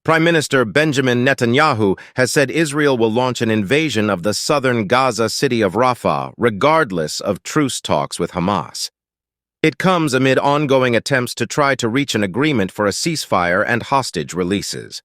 Prime Minister Benjamin Netanyahu has said Israel will launch an invasion of the southern Gaza city of Rafah, regardless of truce talks with Hamas. It comes amid ongoing attempts to try to reach an agreement for a ceasefire and hostage releases.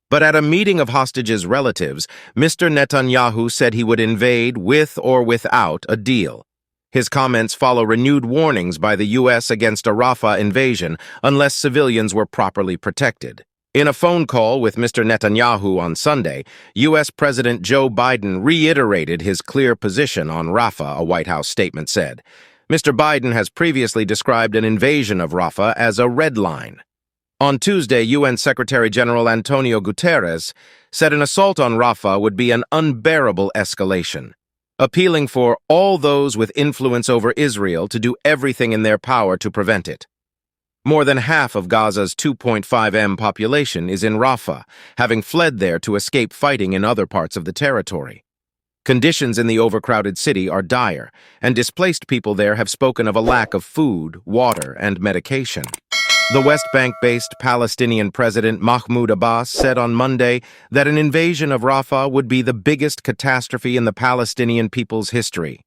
But at a meeting of hostages' relatives, Mr. Netanyahu said he would invade with or without a deal. His comments follow renewed warnings by the U.S. against a Rafah invasion unless civilians were properly protected. In a phone call with Mr. Netanyahu on Sunday, U.S. President Joe Biden reiterated his clear position on Rafah, a White House statement said. Mr. Biden has previously described an invasion of Rafah as a red line. On Tuesday, UN Secretary General Antonio Guterres said an assault on Rafah would be an unbearable escalation, appealing for all those with influence over Israel to do everything in their power to prevent it. More than half of Gaza's 2.5 million population is in Rafah, having fled there to escape fighting in other parts of the territory. Conditions in the overcrowded city are dire, and displaced people there have spoken of a lack of food, water, and medication. The West Bank-based Palestinian President Mahmoud Abbas said on Monday that an invasion of Rafah would be the biggest catastrophe in the Palestinian people's history.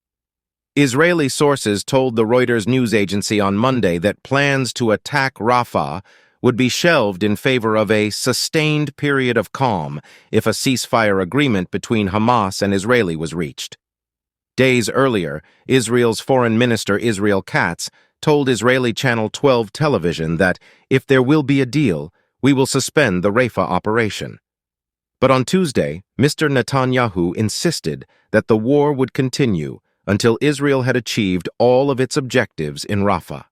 Israeli sources told the Reuters news agency on Monday that plans to attack Rafah would be shelved in favor of a sustained period of calm if a ceasefire agreement between Hamas and Israeli was reached. Days earlier, Israel's Foreign Minister Israel Katz told Israeli Channel 12 television that if there will be a deal, we will suspend the Rafah operation. But on Tuesday, Mr. Netanyahu insisted that the war would continue until Israel had achieved all of its objectives in Rafah.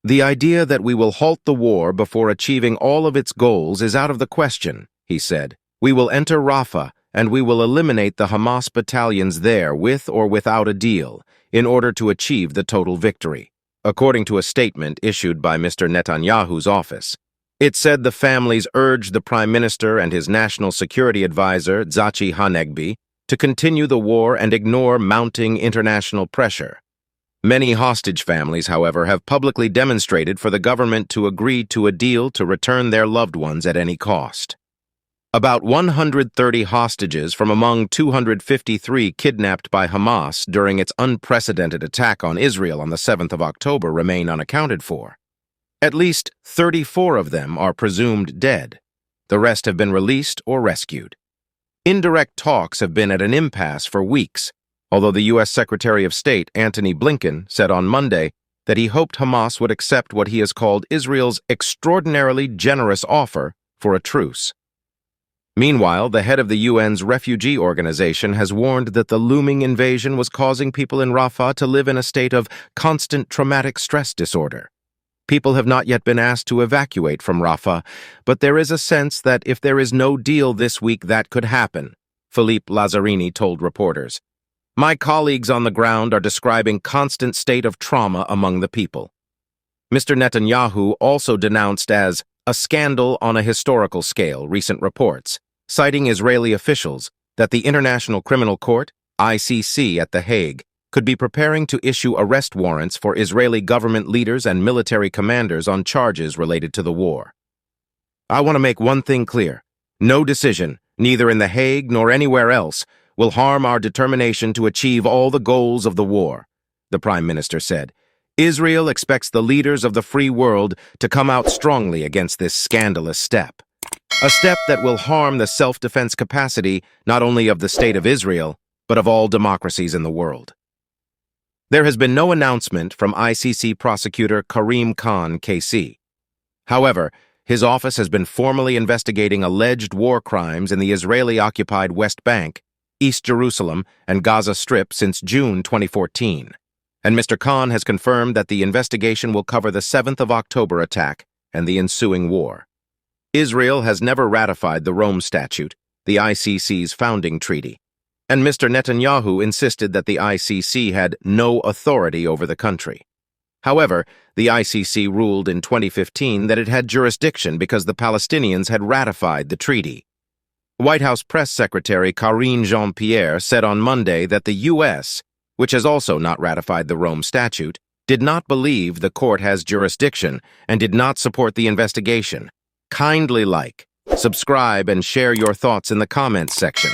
The idea that we will halt the war before achieving all of its goals is out of the question, he said. We will enter Rafah and we will eliminate the Hamas battalions there with or without a deal in order to achieve the total victory, according to a statement issued by Mr. Netanyahu's office. It said the families urged the Prime Minister and his National Security Advisor, Tzachi Hanegbi, to continue the war and ignore mounting international pressure. Many hostage families, however, have publicly demonstrated for the government to agree to a deal to return their loved ones at any cost. About 130 hostages from among 253 kidnapped by Hamas during its unprecedented attack on Israel on the 7th of October remain unaccounted for. At least 34 of them are presumed dead. The rest have been released or rescued. Indirect talks have been at an impasse for weeks, although the U.S. Secretary of State Antony Blinken said on Monday that he hoped Hamas would accept what he has called Israel's extraordinarily generous offer for a truce. Meanwhile, the head of the UN's refugee organization has warned that the looming invasion was causing people in Rafah to live in a state of constant traumatic stress disorder. People have not yet been asked to evacuate from Rafah, but there is a sense that if there is no deal this week, that could happen, Philippe Lazzarini told reporters. My colleagues on the ground are describing constant state of trauma among the people. Mr. Netanyahu also denounced as a scandal on a historical scale recent reports, citing Israeli officials that the International Criminal Court, ICC at The Hague, could be preparing to issue arrest warrants for Israeli government leaders and military commanders on charges related to the war. I want to make one thing clear. No decision, neither in The Hague nor anywhere else, will harm our determination to achieve all the goals of the war, the Prime Minister said. Israel expects the leaders of the free world to come out strongly against this scandalous step. A step that will harm the self-defense capacity not only of the State of Israel, but of all democracies in the world. There has been no announcement from ICC prosecutor Karim Khan KC. However, his office has been formally investigating alleged war crimes in the Israeli-occupied West Bank, East Jerusalem, and Gaza Strip since June 2014. And Mr. Khan has confirmed that the investigation will cover the 7th of October attack and the ensuing war. Israel has never ratified the Rome Statute, the ICC's founding treaty, and Mr. Netanyahu insisted that the ICC had no authority over the country. However, the ICC ruled in 2015 that it had jurisdiction because the Palestinians had ratified the treaty. White House Press Secretary Karine Jean-Pierre said on Monday that the U.S., which has also not ratified the Rome Statute, did not believe the court has jurisdiction and did not support the investigation, kindly like Subscribe and share your thoughts in the comments section.